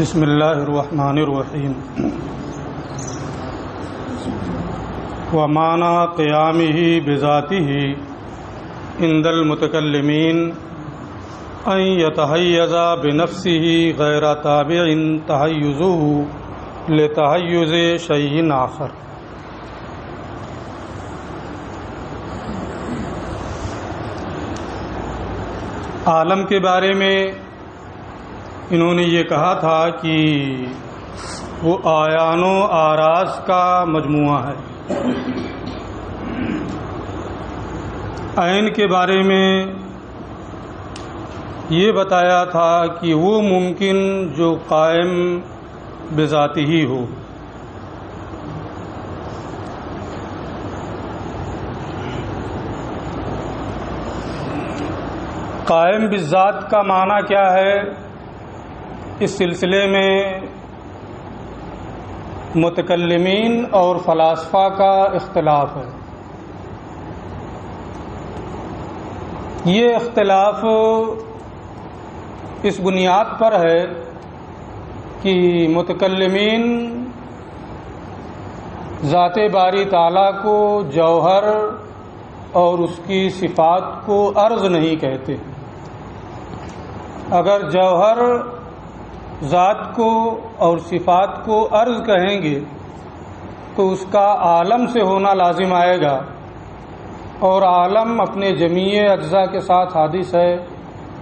بسم اللہ الرحمن الرحیم ومعنى قیامہ بذاتہ عند المتکلمین ان یتحیز بنفسہ غیر تابع تحیزہ لتحیز شیء آخر۔ عالم کے بارے میں انہوں نے یہ کہا تھا کہ وہ اعیان و اعراض کا مجموعہ ہے۔ عین کے بارے میں یہ بتایا تھا کہ وہ ممکن جو قائم بذاتہ ہی ہو۔ قائم بالذات کا معنی کیا ہے؟ اس سلسلے میں متکلمین اور فلاسفہ کا اختلاف ہے۔ یہ اختلاف اس بنیاد پر ہے کہ متکلمین ذات باری تعالیٰ کو جوہر اور اس کی صفات کو عرض نہیں کہتے۔ اگر جوہر ذات کو اور صفات کو عرض کہیں گے تو اس کا عالم سے ہونا لازم آئے گا، اور عالم اپنے جمیع اجزاء کے ساتھ حادث ہے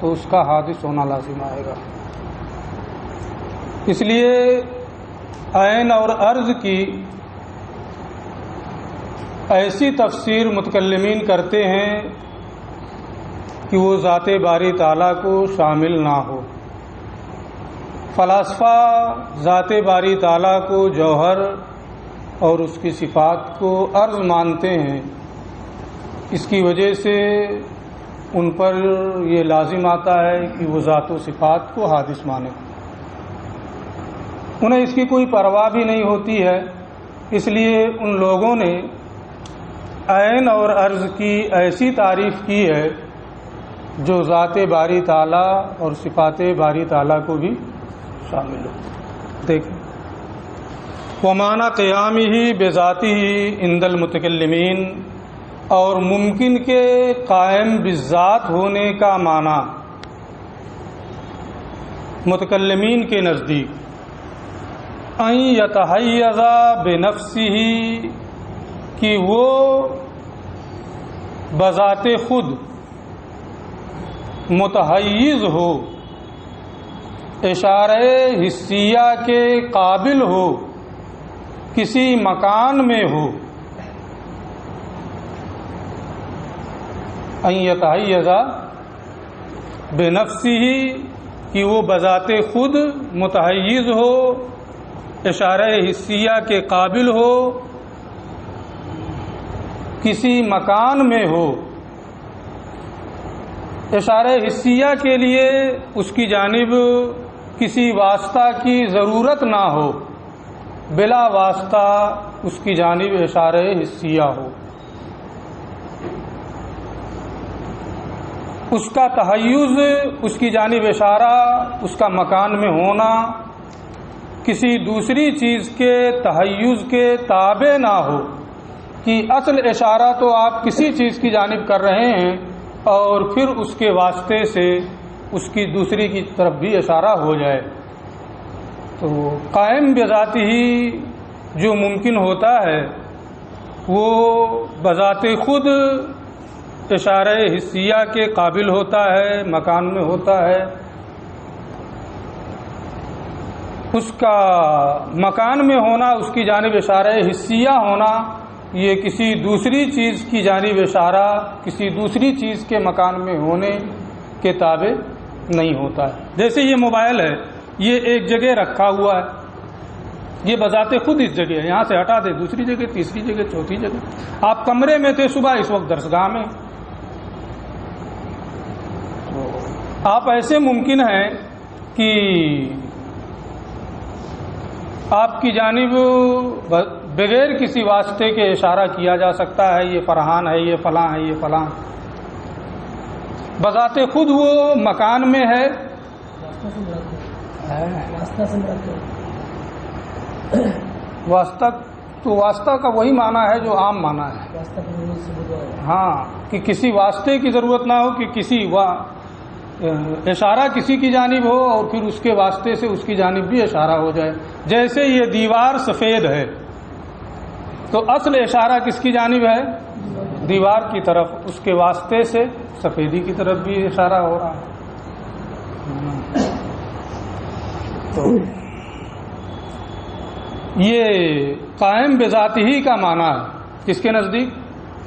تو اس کا حادث ہونا لازم آئے گا۔ اس لیے عین اور عرض کی ایسی تفسیر متکلمین کرتے ہیں کہ وہ ذات باری تعالیٰ کو شامل نہ ہو۔ فلاسفہ ذات باری تعالیٰ کو جوہر اور اس کی صفات کو عرض مانتے ہیں۔ اس کی وجہ سے ان پر یہ لازم آتا ہے کہ وہ ذات و صفات کو حادث مانیں۔ انہیں اس کی کوئی پرواہ بھی نہیں ہوتی ہے، اس لیے ان لوگوں نے عین اور عرض کی ایسی تعریف کی ہے جو ذات باری تعالیٰ اور صفات باری تعالیٰ کو بھی شامل ہو۔ دیکھیں، ومعنى قیامہ بذاتہ عند المتکلمین، اور ممکن کے قائم بالذات ہونے کا معنی متکلمین کے نزدیک ان یتحیز بنفسہ، کہ وہ بذات خود متحیز ہو، اشارہ حسیہ کے قابل ہو، کسی مکان میں ہو۔ ان یتحیز بنفسہ، کہ وہ بذات خود متحیز ہو، اشارہ حسیہ کے قابل ہو، کسی مکان میں ہو۔ اشارہ حسیہ کے لیے اس کی جانب کسی واسطہ کی ضرورت نہ ہو، بلا واسطہ اس کی جانب اشارہ حسیہ ہو۔ اس کا تحیز، اس کی جانب اشارہ، اس کا مکان میں ہونا کسی دوسری چیز کے تحیز کے تابع نہ ہو، کہ اصل اشارہ تو آپ کسی چیز کی جانب کر رہے ہیں اور پھر اس کے واسطے سے اس کی دوسری کی طرف بھی اشارہ ہو جائے۔ تو قائم بذاتہ ہی جو ممکن ہوتا ہے وہ بذات خود اشارہ حسیہ کے قابل ہوتا ہے، مکان میں ہوتا ہے۔ اس کا مکان میں ہونا، اس کی جانب اشارہ حسیہ ہونا، یہ کسی دوسری چیز کی جانب اشارہ کسی دوسری چیز کے مکان میں ہونے کے تابع نہیں ہوتا ہے۔ جیسے یہ موبائل ہے، یہ ایک جگہ رکھا ہوا ہے، یہ بذات خود اس جگہ ہے، یہاں سے ہٹا دے دوسری جگہ، تیسری جگہ، چوتھی جگہ۔ آپ کمرے میں تھے صبح، اس وقت درسگاہ میں۔ آپ ایسے ممکن ہیں کہ آپ کی جانب بغیر کسی واسطے کے اشارہ کیا جا سکتا ہے، یہ فرحان ہے، یہ فلاں ہے، یہ فلاں۔ بذات خود وہ مکان میں ہے، واسطہ سے مراد واسطہ تو واسطہ کا وہی معنی ہے جو عام معنی ہے. واسطہ کا معنی سے مراد ہاں کہ کسی واسطے کی ضرورت نہ ہو کہ کسی اشارہ کسی کی جانب ہو اور پھر اس کے واسطے سے اس کی جانب بھی اشارہ ہو جائے. جیسے یہ دیوار سفید ہے تو اصل اشارہ کس کی جانب ہے؟ دیوار کی طرف. اس کے واسطے سے سفیدی کی طرف بھی اشارہ ہو رہا ہے. تو یہ قائم بذات ہی کا معنی ہے کس کے نزدیک؟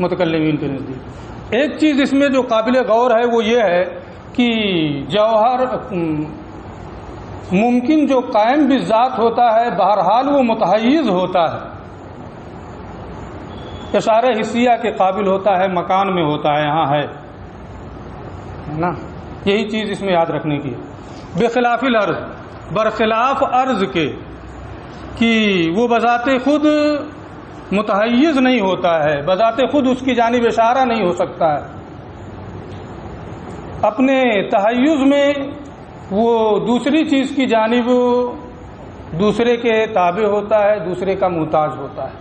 متکلمین کے نزدیک. ایک چیز اس میں جو قابل غور ہے وہ یہ ہے کہ جوہر ممکن جو قائم بذات ہوتا ہے بہرحال وہ متحیز ہوتا ہے، اشارہ حسیہ کے قابل ہوتا ہے، مکان میں ہوتا ہے، یہاں ہے نا. یہی چیز اس میں یاد رکھنے کی ہے. بخلاف الارض، برخلاف ارض کے کہ وہ بذات خود متحیز نہیں ہوتا ہے، بذات خود اس کی جانب اشارہ نہیں ہو سکتا ہے. اپنے تحیز میں وہ دوسری چیز کی جانب دوسرے کے تابع ہوتا ہے، دوسرے کا محتاج ہوتا ہے.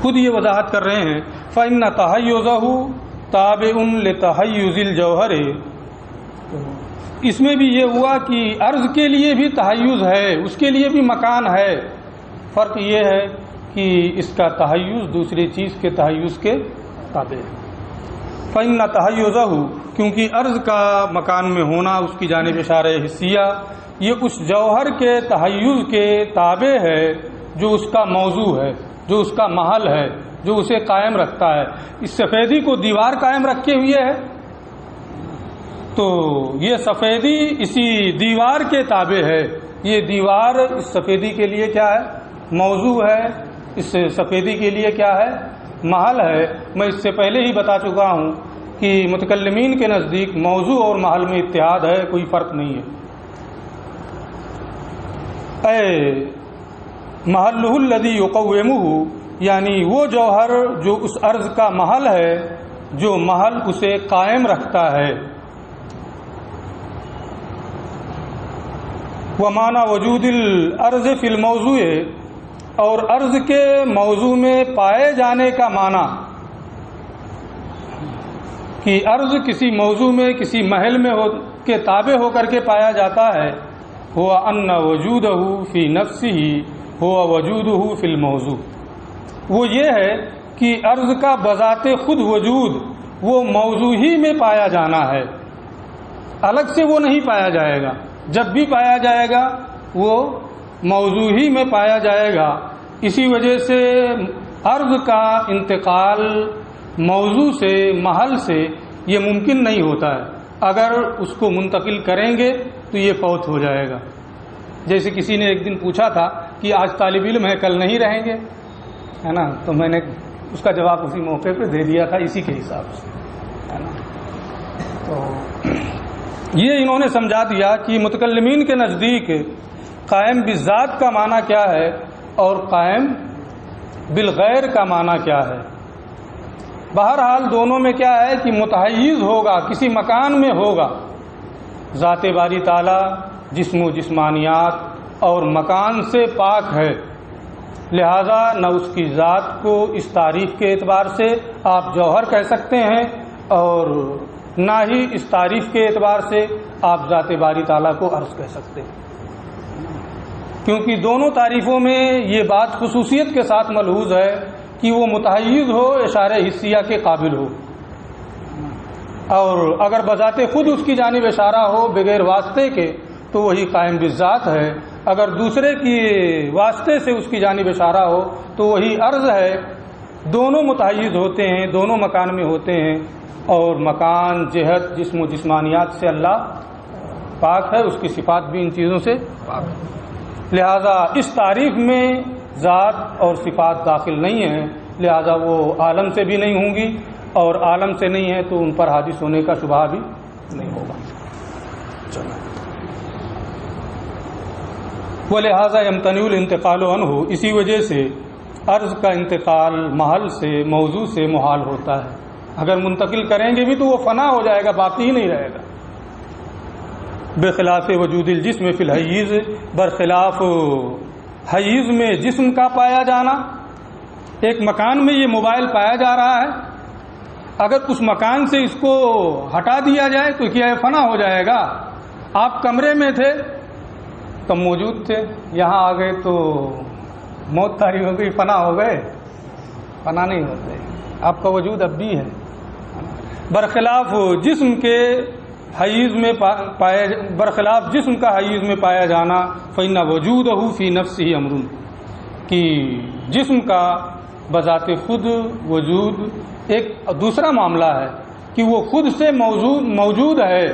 خود یہ وضاحت کر رہے ہیں فَإِنَّ تَحَيُّزَهُ تَابِعٌ لِتَحَيُّزِ الْجَوْهَرِ. اس میں بھی یہ ہوا کہ عرض کے لیے بھی تحیز ہے، اس کے لیے بھی مکان ہے. فرق یہ ہے کہ اس کا تحیز دوسری چیز کے تحیز کے تابع ہے. فَإِنَّ تَحَيُّزَهُ، کیونکہ عرض کا مکان میں ہونا، اس کی جانب اشارہ حسیہ، یہ اس جوہر کے تحیز کے تابع ہے جو اس کا موضوع ہے، جو اس کا محل ہے، جو اسے قائم رکھتا ہے. اس سفیدی کو دیوار قائم رکھے ہوئے ہے تو یہ سفیدی اسی دیوار کے تابع ہے. یہ دیوار اس سفیدی کے لیے کیا ہے؟ موضوع ہے. اس سفیدی کے لیے کیا ہے؟ محل ہے. میں اس سے پہلے ہی بتا چکا ہوں کہ متکلمین کے نزدیک موضوع اور محل میں اتحاد ہے، کوئی فرق نہیں ہے. اے محلہ الذی یقومہ، یعنی وہ جوہر جو اس عرض کا محل ہے، جو محل اسے قائم رکھتا ہے. ومعنی وجود الارض فی الموضوع، اور عرض کے موضوع میں پائے جانے کا معنی کہ عرض کسی موضوع میں، کسی محل میں کے تابع ہو کر کے پایا جاتا ہے. ہوا ان وجودہ فی نفسہ ہوا وجودہ فی الموضوع. وہ یہ ہے کہ عرض کا بذات خود وجود وہ موضوع ہی میں پایا جانا ہے، الگ سے وہ نہیں پایا جائے گا. جب بھی پایا جائے گا وہ موضوع ہی میں پایا جائے گا. اسی وجہ سے عرض کا انتقال موضوع سے، محل سے یہ ممکن نہیں ہوتا ہے. اگر اس کو منتقل کریں گے تو یہ فوت ہو جائے گا. جیسے کسی نے ایک دن پوچھا تھا کہ آج طالب علم ہے، کل نہیں رہیں گے، ہے نا، تو میں نے اس کا جواب اسی موقع پہ دے دیا تھا اسی کے حساب سے، ہے نا. تو یہ انہوں نے سمجھا دیا کہ متکلمین کے نزدیک قائم بالذات کا معنی کیا ہے اور قائم بالغیر کا معنی کیا ہے. بہرحال دونوں میں کیا ہے کہ متحیز ہوگا، کسی مکان میں ہوگا. ذات باری تعالی جسم و جسمانیات اور مکان سے پاک ہے، لہذا نہ اس کی ذات کو اس تعریف کے اعتبار سے آپ جوہر کہہ سکتے ہیں اور نہ ہی اس تعریف کے اعتبار سے آپ ذات باری تعالیٰ کو عرض کہہ سکتے ہیں، کیونکہ دونوں تعریفوں میں یہ بات خصوصیت کے ساتھ ملحوظ ہے کہ وہ متحیز ہو، اشارہ حسیہ کے قابل ہو. اور اگر بذات خود اس کی جانب اشارہ ہو بغیر واسطے کے تو وہی قائم بالذات ہے. اگر دوسرے کی واسطے سے اس کی جانب اشارہ ہو تو وہی عرض ہے. دونوں متحیز ہوتے ہیں، دونوں مکان میں ہوتے ہیں، اور مکان، جہت، جسم و جسمانیات سے اللہ پاک ہے، اس کی صفات بھی ان چیزوں سے پاک ہے. لہذا اس تعریف میں ذات اور صفات داخل نہیں ہیں، لہذا وہ عالم سے بھی نہیں ہوں گی، اور عالم سے نہیں ہے تو ان پر حادث ہونے کا شبہ بھی نہیں ہوگا. ولہذا یمتنع الانتقال عنہ، اسی وجہ سے عرض کا انتقال محل سے، موضوع سے محال ہوتا ہے. اگر منتقل کریں گے بھی تو وہ فنا ہو جائے گا، باقی ہی نہیں رہے گا. بخلاف وجود الجسم فی الحیز، برخلاف حیز میں جسم کا پایا جانا۔ ایک مکان میں یہ موبائل پایا جا رہا ہے، اگر اس مکان سے اس کو ہٹا دیا جائے تو کیا ہے؟ فنا ہو جائے گا۔ آپ کمرے میں تھے تب موجود تھے، یہاں آ گئے تو موت طاری ہو گئی، فنا ہو گئے؟ فنا نہیں ہوتے، آپ کا وجود اب بھی ہے۔ برخلاف جسم کے حیز میں برخلاف جسم کا حیز میں پایا جانا، فإن وجودہ فی نفسہ امر، کہ جسم کا بذات خود وجود ایک دوسرا معاملہ ہے، کہ وہ خود سے موجود ہے،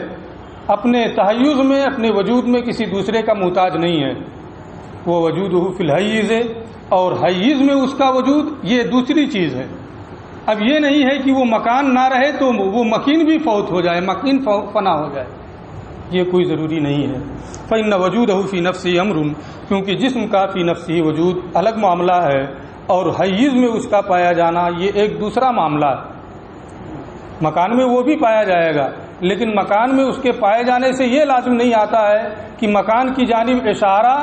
اپنے تحیز میں، اپنے وجود میں کسی دوسرے کا محتاج نہیں ہے۔ وہ وجودہ فی الحیز ہے، اور حیز میں اس کا وجود یہ دوسری چیز ہے۔ اب یہ نہیں ہے کہ وہ مکان نہ رہے تو وہ مکین بھی فوت ہو جائے، مکین فنا ہو جائے، یہ کوئی ضروری نہیں ہے۔ فإن وجودہ فی نفسہ امر، کیونکہ جسم کا فی نفسہ وجود الگ معاملہ ہے، اور حیز میں اس کا پایا جانا یہ ایک دوسرا معاملہ ہے۔ مکان میں وہ بھی پایا جائے گا، لیکن مکان میں اس کے پائے جانے سے یہ لازم نہیں آتا ہے کہ مکان کی جانب اشارہ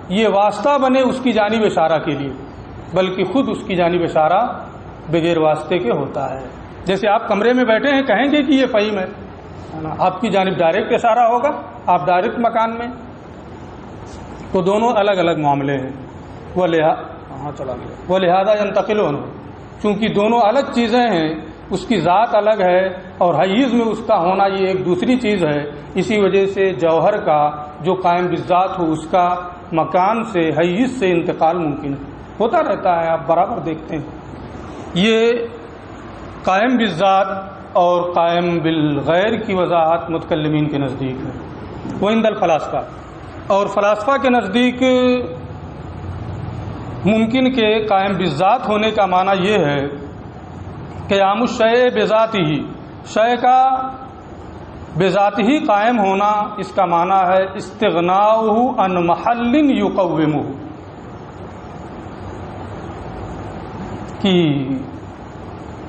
یہ واسطہ بنے اس کی جانب اشارہ کے لیے، بلکہ خود اس کی جانب اشارہ بغیر واسطے کے ہوتا ہے۔ جیسے آپ کمرے میں بیٹھے ہیں، کہیں گے کہ یہ فہیم ہے، آپ کی جانب ڈائریکٹ اشارہ ہوگا، آپ ڈائریکٹ مکان میں، تو دونوں الگ الگ معاملے ہیں۔ وہ لہذا ينتقلون، چونکہ دونوں الگ چیزیں ہیں، اس کی ذات الگ ہے اور حیز میں اس کا ہونا یہ ایک دوسری چیز ہے، اسی وجہ سے جوہر کا جو قائم بالذات ہو اس کا مکان سے حیز سے انتقال ممکن ہوتا رہتا ہے، آپ برابر دیکھتے ہیں۔ یہ قائم بالذات اور قائم بالغیر کی وضاحت متکلمین کے نزدیک ہے۔ وہ عند الفلاسفہ، اور فلاسفہ کے نزدیک ممکن کے قائم بالذات ہونے کا معنی یہ ہے قیام الشیء بذاتہ، شے کا بذات ہی قائم ہونا، اس کا معنی ہے استغناؤہ عن محل یقومہ، کہ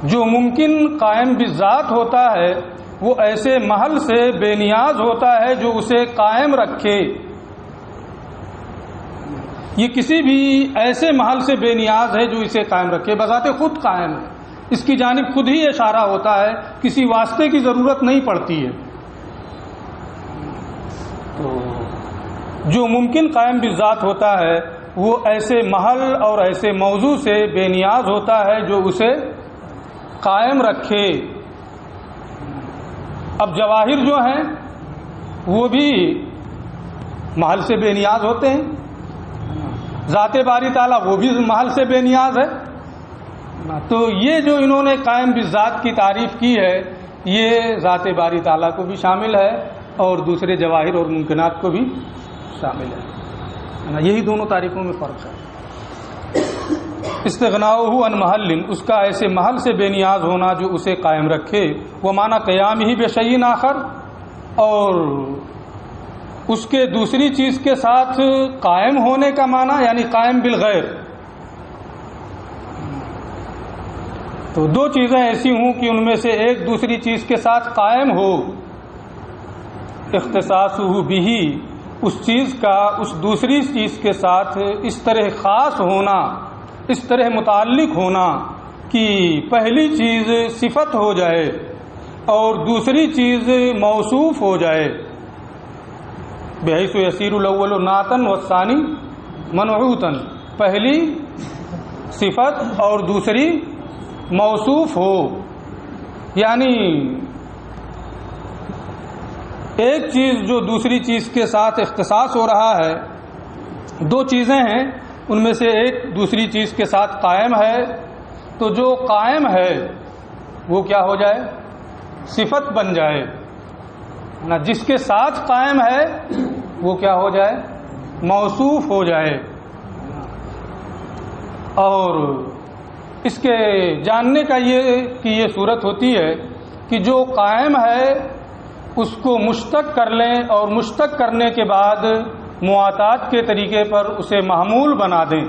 جو ممکن قائم بالذات ہوتا ہے وہ ایسے محل سے بے نیاز ہوتا ہے جو اسے قائم رکھے۔ یہ کسی بھی ایسے محل سے بے نیاز ہے جو اسے قائم رکھے، بذات خود قائم ہے، اس کی جانب خود ہی اشارہ ہوتا ہے، کسی واسطے کی ضرورت نہیں پڑتی ہے۔ تو جو ممکن قائم بالذات ہوتا ہے وہ ایسے محل اور ایسے موضوع سے بے نیاز ہوتا ہے جو اسے قائم رکھے۔ اب جواہر جو ہیں وہ بھی محل سے بے نیاز ہوتے ہیں، ذات باری تعالیٰ وہ بھی محل سے بے نیاز ہے۔ تو یہ جو انہوں نے قائم بالذات کی تعریف کی ہے یہ ذات باری تعالیٰ کو بھی شامل ہے اور دوسرے جواہر اور ممکنات کو بھی شامل ہے، یہی دونوں تعریفوں میں فرق ہے۔ استغناؤہ عن محل، اس کا ایسے محل سے بے نیاز ہونا جو اسے قائم رکھے، وہ معنی قیام ہی بشیء آخر، اور اس کے دوسری چیز کے ساتھ قائم ہونے کا معنی یعنی قائم بالغیر۔ تو دو چیزیں ایسی ہوں کہ ان میں سے ایک دوسری چیز کے ساتھ قائم ہو، اختصاصہ بہ، اس چیز کا اس دوسری چیز کے ساتھ اس طرح خاص ہونا، اس طرح متعلق ہونا کہ پہلی چیز صفت ہو جائے اور دوسری چیز موصوف ہو جائے، بحیث یصیر الاول نعتا والثانی منعوتا، پہلی صفت اور دوسری موصوف ہو، یعنی ایک چیز جو دوسری چیز کے ساتھ اختصاص ہو رہا ہے، دو چیزیں ہیں ان میں سے ایک دوسری چیز کے ساتھ قائم ہے، تو جو قائم ہے وہ کیا ہو جائے؟ صفت بن جائے نا، جس کے ساتھ قائم ہے وہ کیا ہو جائے؟ موصوف ہو جائے۔ اور اس کے جاننے کا یہ کہ یہ صورت ہوتی ہے کہ جو قائم ہے اس کو مشتق کر لیں اور مشتق کرنے کے بعد معاطات کے طریقے پر اسے محمول بنا دیں،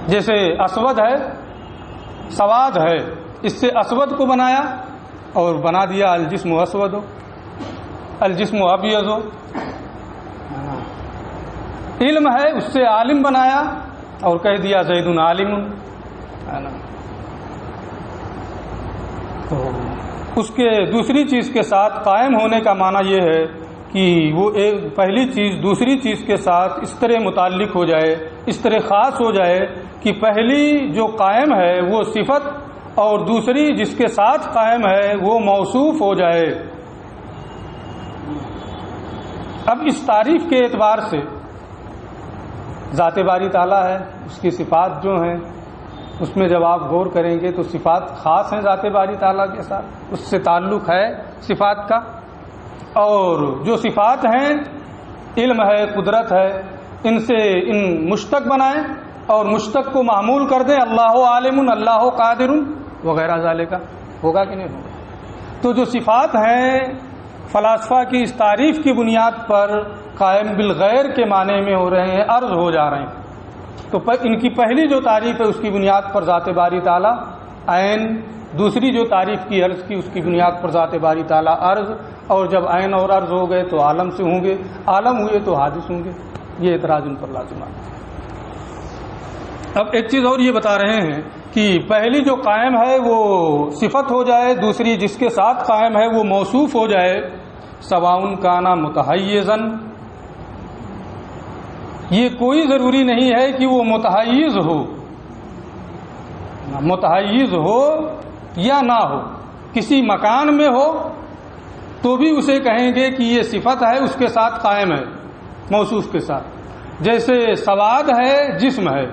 جیسے اسود ہے، سواد ہے، اس سے اسود کو بنایا اور بنا دیا الجسم اسود ہو، الجسم ابیض، علم ہے اس سے عالم بنایا اور کہہ دیا زید عالم، ہے نا. تو اس کے دوسری چیز کے ساتھ قائم ہونے کا معنی یہ ہے کہ وہ ایک پہلی چیز دوسری چیز کے ساتھ اس طرح متعلق ہو جائے، اس طرح خاص ہو جائے کہ پہلی جو قائم ہے وہ صفت اور دوسری جس کے ساتھ قائم ہے وہ موصوف ہو جائے. اب اس تعریف کے اعتبار سے ذات باری تعالیٰ ہے، اس کی صفات جو ہیں اس میں جب آپ غور کریں گے تو صفات خاص ہیں ذات باری تعالیٰ کے ساتھ، اس سے تعلق ہے صفات کا. اور جو صفات ہیں علم ہے، قدرت ہے، ان سے ان مشتق بنائیں اور مشتق کو معمول کر دیں اللہ عالم، اللہ قادر وغیرہ ذالک. ہوگا کہ نہیں ہوگا؟ تو جو صفات ہیں فلاسفہ کی اس تعریف کی بنیاد پر قائم بالغیر کے معنی میں ہو رہے ہیں، عرض ہو جا رہے ہیں. تو ان کی پہلی جو تعریف ہے اس کی بنیاد پر ذات باری تعالیٰ عین، دوسری جو تعریف کی عرض کی اس کی بنیاد پر ذات باری تعالیٰ عرض، اور جب عین اور عرض ہو گئے تو عالم سے ہوں گے، عالم ہوئے تو حادث ہوں گے. یہ اعتراض ان پر لازم ہے. اب ایک چیز اور یہ بتا رہے ہیں کہ پہلی جو قائم ہے وہ صفت ہو جائے، دوسری جس کے ساتھ قائم ہے وہ موصوف ہو جائے. سواء کانا متحیزا، یہ کوئی ضروری نہیں ہے کہ وہ متحیز ہو، متحیز ہو یا نہ ہو، کسی مکان میں ہو تو بھی اسے کہیں گے کہ یہ صفت ہے، اس کے ساتھ قائم ہے موصوف کے ساتھ. جیسے سواد ہے، جسم ہے،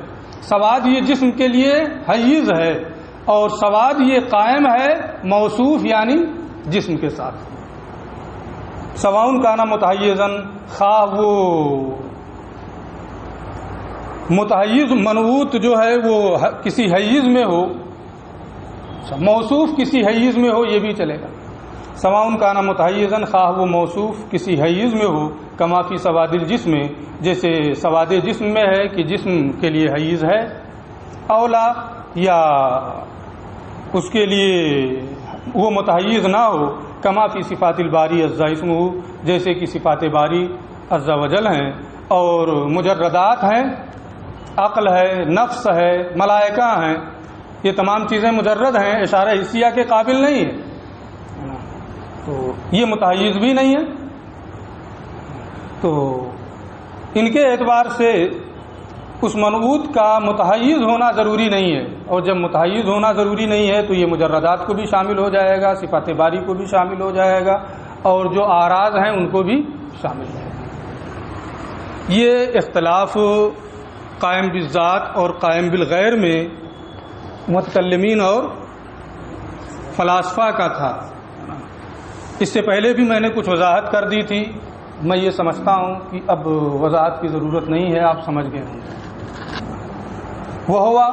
سواد یہ جسم کے لیے حیز ہے اور سواد یہ قائم ہے موصوف یعنی جسم کے ساتھ. سواء کانا متحیزا، خواہ وہ متحیز منعوت جو ہے وہ کسی حیز میں ہو، موصوف کسی حیز میں ہو، یہ بھی چلے گا. سواء کانا متحیزا، خواہ وہ موصوف کسی حیز میں ہو، کما فی سواد الجسم، جیسے سواد جسم میں ہے کہ جسم کے لیے حیز ہے، اولا یا اس کے لیے وہ متحیز نہ ہو، کما فی صفات الباری عز اسمہ، جیسے کہ صفات باری عز وجل ہیں اور مجردات ہیں، عقل ہے، نفس ہے، ملائکہ ہیں، یہ تمام چیزیں مجرد ہیں، اشارہ حسیہ کے قابل نہیں ہیں، تو یہ متحیز بھی نہیں ہے. تو ان کے اعتبار سے اس منعوت کا متحیز ہونا ضروری نہیں ہے، اور جب متحیز ہونا ضروری نہیں ہے تو یہ مجردات کو بھی شامل ہو جائے گا، صفات باری کو بھی شامل ہو جائے گا، اور جو اعراض ہیں ان کو بھی شامل ہے. یہ اختلاف قائم بالذات اور قائم بالغیر میں متکلمین اور فلاسفہ کا تھا. اس سے پہلے بھی میں نے کچھ وضاحت کر دی تھی، میں یہ سمجھتا ہوں کہ اب وضاحت کی ضرورت نہیں ہے، آپ سمجھ گئے ہوں گے. وہ ہوا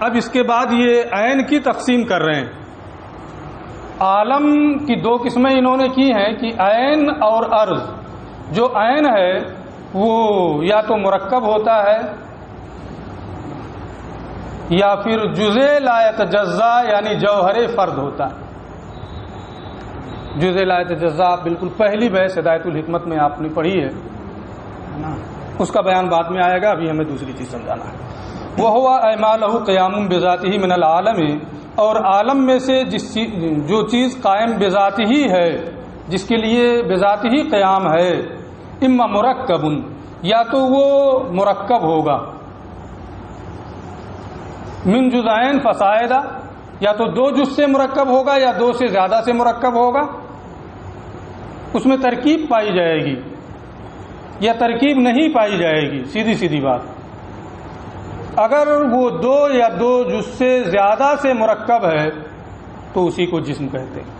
اب اس کے بعد یہ عین کی تقسیم کر رہے ہیں. عالم کی دو قسمیں انہوں نے کی ہیں کہ عین اور عرض. جو عین ہے وہ یا تو مرکب ہوتا ہے یا پھر جزء لا یتجزا یعنی جوہر فرد ہوتا ہے. جزء لا یتجزا بالکل پہلی بحث ہدایت الحکمت میں آپ نے پڑھی ہے، اس کا بیان بعد میں آئے گا، ابھی ہمیں دوسری چیز سمجھانا ہے. وہ ہوا اعمالہ قیام بذاتہ من العالم، اور عالم میں سے جو چیز قائم بذات ہی ہے، جس کے لیے بذات ہی قیام ہے، اما مرکب، یا تو وہ مرکب ہوگا، من جزئین فصاعدا، یا تو دو جز سے مرکب ہوگا یا دو سے زیادہ سے مرکب ہوگا. اس میں ترکیب پائی جائے گی یا ترکیب نہیں پائی جائے گی، سیدھی سیدھی بات. اگر وہ دو یا دو جز سے زیادہ سے مرکب ہے تو اسی کو جسم کہتے ہیں.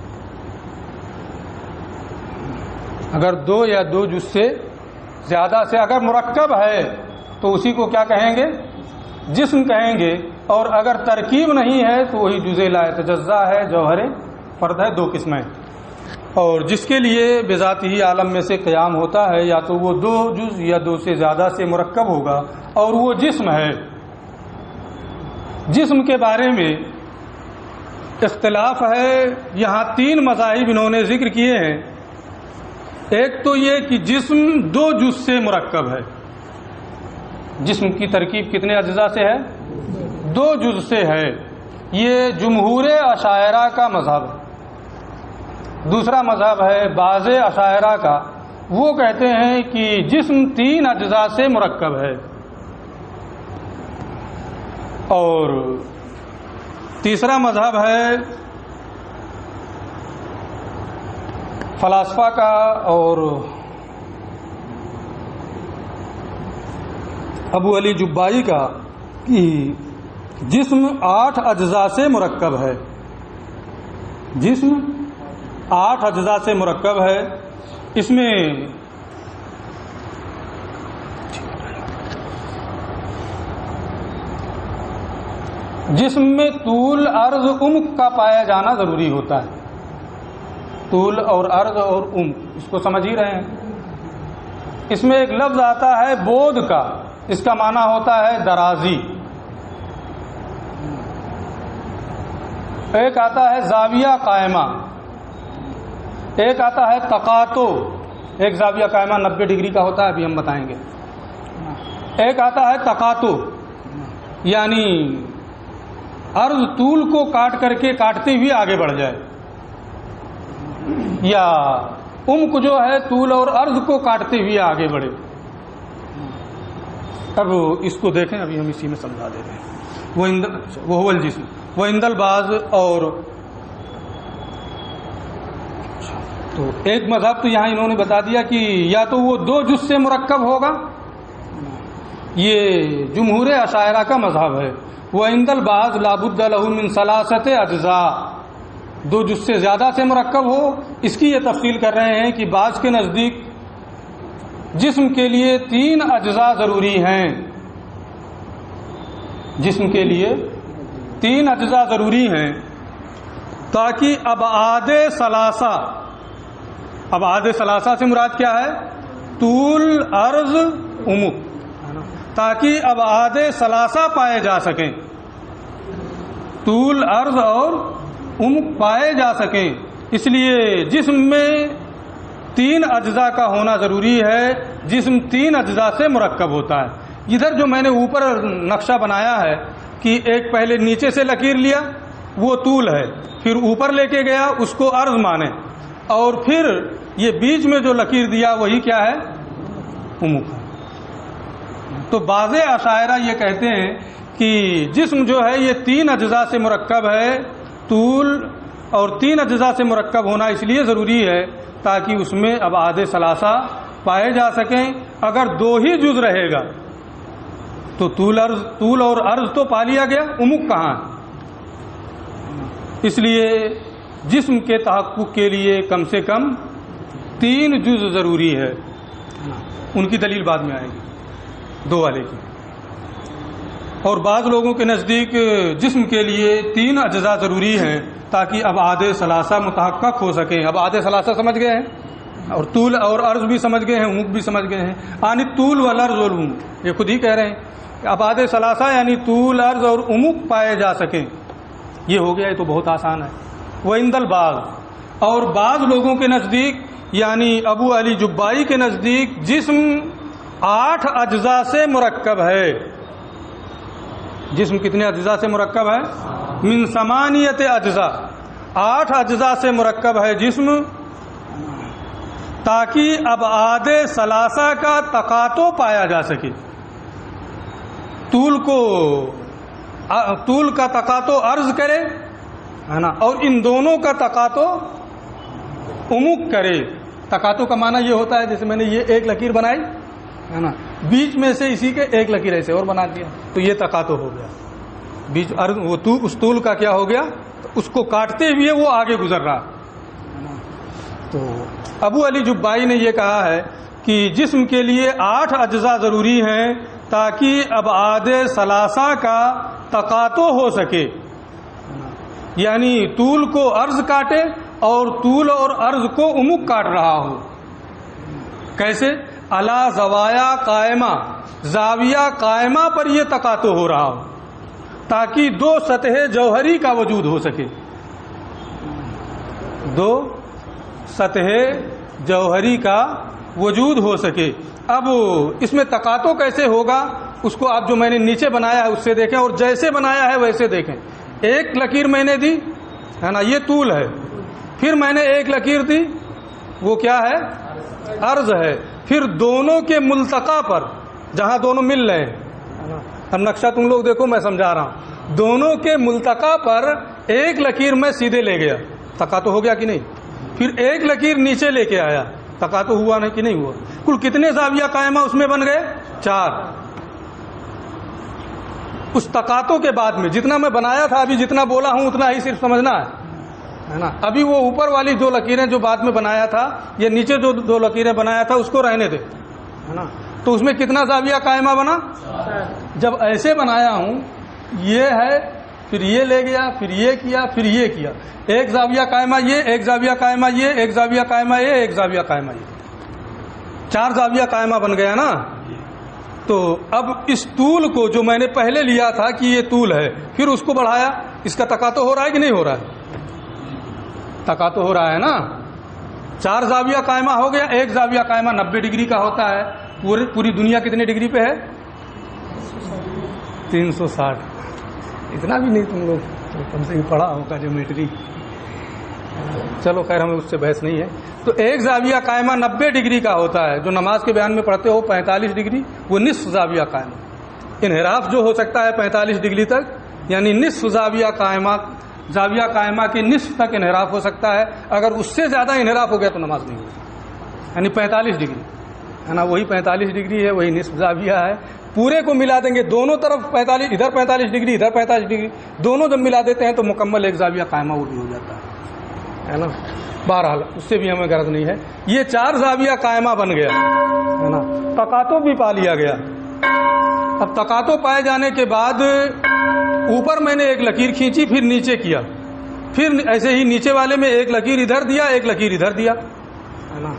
اگر دو یا دو جز سے زیادہ سے اگر مرکب ہے تو اسی کو کیا کہیں گے؟ جسم کہیں گے. اور اگر ترکیب نہیں ہے تو وہی جزء لا یتجزا ہے، جوہر فرد ہے. دو قسمیں. اور جس کے لیے بذات ہی عالم میں سے قیام ہوتا ہے یا تو وہ دو جز یا دو سے زیادہ سے مرکب ہوگا اور وہ جسم ہے. جسم کے بارے میں اختلاف ہے. یہاں تین مذاہب انہوں نے ذکر کیے ہیں. ایک تو یہ کہ جسم دو جز سے مرکب ہے. جسم کی ترکیب کتنے اجزاء سے ہے؟ دو جز سے ہے. یہ جمہور اشاعرہ کا مذہب ہے. دوسرا مذہب ہے بعض اشاعرہ کا، وہ کہتے ہیں کہ جسم تین اجزاء سے مرکب ہے. اور تیسرا مذہب ہے فلاسفہ کا اور ابو علی جبائی کا کہ جسم 8 اجزاء سے مرکب ہے. جسم 8 اجزاء سے مرکب ہے. اس میں جسم میں طول، عرض، عمق کا پایا جانا ضروری ہوتا ہے. طول اور عرض اور عمق، اس کو سمجھ ہی رہے ہیں. اس میں ایک لفظ آتا ہے بود کا، اس کا معنی ہوتا ہے درازی. ایک آتا ہے زاویہ قائمہ، ایک آتا ہے تقاطو. ایک زاویہ قائمہ 90 ڈگری کا ہوتا ہے، ابھی ہم بتائیں گے. ایک آتا ہے تقاطو، یعنی عرض طول کو کاٹ کر کے کاٹتے ہوئے آگے بڑھ جائے، یا عمق جو ہے طول اور عرض کو کاٹتے ہوئے آگے بڑھے. اب اس کو دیکھیں، ابھی ہم اسی میں سمجھا دیتے ہیں. وہ الجسم وہ اندل باز. اور تو ایک مذہب تو یہاں انہوں نے بتا دیا کہ یا تو وہ دو جز سے مرکب ہوگا، یہ جمہور اشاعرہ کا مذہب ہے. وہ اندل باز لابد لہ من ثلاثت اجزاء، دو جز سے زیادہ سے مرکب ہو. اس کی یہ تفصیل کر رہے ہیں کہ بعض کے نزدیک جسم کے لیے 3 اجزاء ضروری ہیں. جسم کے لیے 3 اجزاء ضروری ہیں تاکہ ابعاد ثلاثہ، ابعاد ثلاثہ سے مراد کیا ہے؟ طول، عرض، عمق، تاکہ ابعاد ثلاثہ پائے جا سکیں، طول، عرض اور عمق پائے جا سکیں. اس لیے جسم میں 3 اجزاء کا ہونا ضروری ہے. جسم 3 اجزاء سے مرکب ہوتا ہے. ادھر جو میں نے اوپر نقشہ بنایا ہے کہ ایک پہلے نیچے سے لکیر لیا، وہ طول ہے، پھر اوپر لے کے گیا، اس کو عرض مانے، اور پھر یہ بیچ میں جو لکیر دیا وہی کیا ہے؟ عمق ہے. تو بعض اشاعرہ یہ کہتے ہیں کہ جسم جو ہے یہ 3 اجزاء سے مرکب ہے. طول اور 3 اجزاء سے مرکب ہونا اس لیے ضروری ہے تاکہ اس میں ابعاد ثلاثہ پائے جا سکیں. اگر 2 ہی جز رہے گا تو طول اور عرض تو پا لیا گیا، عمق کہاں ہے؟ اس لیے جسم کے تحقق کے لیے کم سے کم 3 جز ضروری ہے. ان کی دلیل بعد میں آئے گی 2 والے کی. اور بعض لوگوں کے نزدیک جسم کے لیے 3 اجزاء ضروری ہیں تاکہ ابعاد ثلاثہ متحقق ہو سکیں. ابعاد ثلاثہ سمجھ گئے ہیں، اور طول اور عرض بھی سمجھ گئے ہیں، عمق بھی سمجھ گئے ہیں. یعنی طول والعرض والعمق، یہ خود ہی کہہ رہے ہیں کہ ابعاد ثلاثہ یعنی طول، عرض اور عمق پائے جا سکیں. یہ ہو گیا، یہ تو بہت آسان ہے. وہ اندل بعض، اور بعض لوگوں کے نزدیک یعنی ابو علی جبائی کے نزدیک جسم 8 اجزاء سے مرکب ہے. جسم کتنے اجزاء سے مرکب ہے؟ من 8 اجزاء، 8 اجزاء سے مرکب ہے جسم، تاکہ ابعاد ثلاثہ کا تقاطع پایا جا سکے. طول کا تقاطع عرض کرے، ہے نا، اور ان دونوں کا تقاطع عمق کرے. تقاطع کا معنی یہ ہوتا ہے جیسے میں نے یہ ایک لکیر بنائی، ہے نا، بیچ میں سے اسی کے ایک لکیر ایسے اور بنا دیا، تو یہ تقاطع ہو گیا. بیچ وہ اس طول کا کیا ہو گیا؟ اس کو کاٹتے ہوئے وہ آگے گزر رہا. تو ابو علی جبائی نے یہ کہا ہے کہ جسم کے لیے 8 اجزاء ضروری ہیں تاکہ ابعاد ثلاثہ کا تقاطع ہو سکے، یعنی طول کو عرض کاٹے اور طول اور عرض کو عمق کاٹ رہا ہو. کیسے؟ علی زوایا قائمہ، زاویہ قائمہ پر یہ تقاطع ہو رہا ہو تاکہ 2 سطح جوہری کا وجود ہو سکے. 2 سطح جوہری کا وجود ہو سکے. اب اس میں تقاطع کیسے ہوگا اس کو آپ جو میں نے نیچے بنایا ہے اس سے دیکھیں، اور جیسے بنایا ہے ویسے دیکھیں. ایک لکیر میں نے دی ہے نا، یہ طول ہے. پھر میں نے ایک لکیر دی، وہ کیا ہے؟ عرض ہے. پھر دونوں کے ملتقا پر جہاں دونوں مل رہے ہیں، اب نقشہ تم لوگ دیکھو، میں سمجھا رہا ہوں. دونوں کے ملتقا پر ایک لکیر میں سیدھے لے گیا، تقاطع ہو گیا کہ نہیں؟ پھر ایک لکیر نیچے لے کے آیا، تقاطع ہوا نہیں کہ نہیں ہوا؟ کل کتنے زاویہ قائمہ اس میں بن گئے؟ 4. اس تقاطع کے بعد میں جتنا میں بنایا تھا، ابھی جتنا بولا ہوں اتنا ہی صرف سمجھنا ہے نا. ابھی وہ اوپر والی 2 لکیریں جو بعد میں بنایا تھا، یہ نیچے جو 2 لکیریں بنایا تھا اس کو رہنے دے، ہے نا. تو اس میں کتنا زاویہ قائمہ بنا؟ جب ایسے بنایا ہوں، یہ ہے، پھر یہ لے گیا، پھر یہ کیا، پھر یہ کیا. ایک زاویہ قائمہ یہ، ایک زاویہ قائمہ یہ، ایک زاویہ قائمہ یہ، ایک زاویہ قائمہ یہ، 4 زاویہ قائمہ بن گیا نا. تو اب اس طول کو جو میں نے پہلے لیا تھا کہ یہ طول ہے، پھر اس کو بڑھایا. اس کا تقاطع ہو رہا ہے کہ نہیں ہو رہا ہے؟ تقاطع ہو رہا ہے نا. 4 زاویہ قائمہ ہو گیا. ایک زاویہ قائمہ 90 ڈگری کا ہوتا ہے. پوری دنیا کتنے ڈگری پہ ہے؟ 360. اتنا بھی نہیں، تم لوگ کم سے کم پڑھا ہوگا جیومیٹری. چلو خیر، ہمیں اس سے بحث نہیں ہے. تو ایک زاویہ قائمہ 90 ڈگری کا ہوتا ہے، جو نماز کے بیان میں پڑھتے ہو 45 ڈگری، وہ نصف زاویہ قائمہ. انحراف جو ہو سکتا ہے 45 ڈگری تک، یعنی نصف زاویہ قائمہ کے نصف تک انحراف ہو سکتا ہے. اگر اس سے زیادہ انحراف ہو گیا تو نماز نہیں ہوگی. یعنی 45 ڈگری ہے نا، وہی 45 ڈگری ہے، وہی نصف زاویہ ہے. پورے کو ملا دیں گے، دونوں طرف 45، ادھر 45 ڈگری، ادھر 45 ڈگری، دونوں جب ملا دیتے ہیں تو مکمل ایک زاویہ قائمہ وہ بھی ہو جاتا ہے نا. بہرحال اس سے بھی ہمیں غرض نہیں ہے. یہ 4 زاویہ قائمہ بن گیا ہے نا. تقاطع بھی پا لیا گیا. اب تقاطع پائے جانے کے بعد اوپر میں نے ایک لکیر کھینچی، پھر نیچے کیا، پھر ایسے ہی نیچے والے میں ایک لکیر ادھر دیا، ایک لکیر ادھر دیا ہے نا.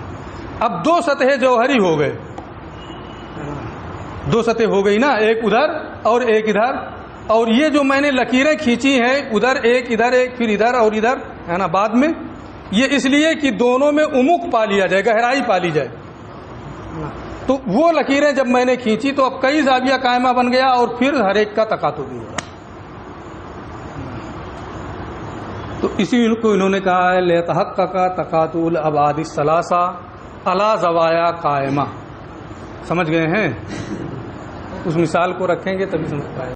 اب 2 سطحیں جوہری ہو گئے، 2 سطح ہو گئی نا، ایک ادھر اور ایک ادھر. اور یہ جو میں نے لکیریں کھینچی ہیں، ادھر ایک، ادھر ایک، پھر ادھر اور ادھر ہے نا، بعد میں یہ اس لیے کہ دونوں میں عمق پا لیا جائے، گہرائی پا لی جائے. تو وہ لکیریں جب میں نے کھینچی تو اب کئی زاویہ قائمہ بن گیا، اور پھر ہر ایک کا تقاطع بھی ہو رہا. تو اسی کو انہوں نے کہا ہے لِيَتَحَقَّقَ تَقَاطُعُ الْأَبْعَادِ الثَّلَاثَةِ عَلَى زَوَايَا قَائِمَةٍ. سمجھ گئے ہیں؟ اس مثال کو رکھیں گے تبھی سمجھ پائے.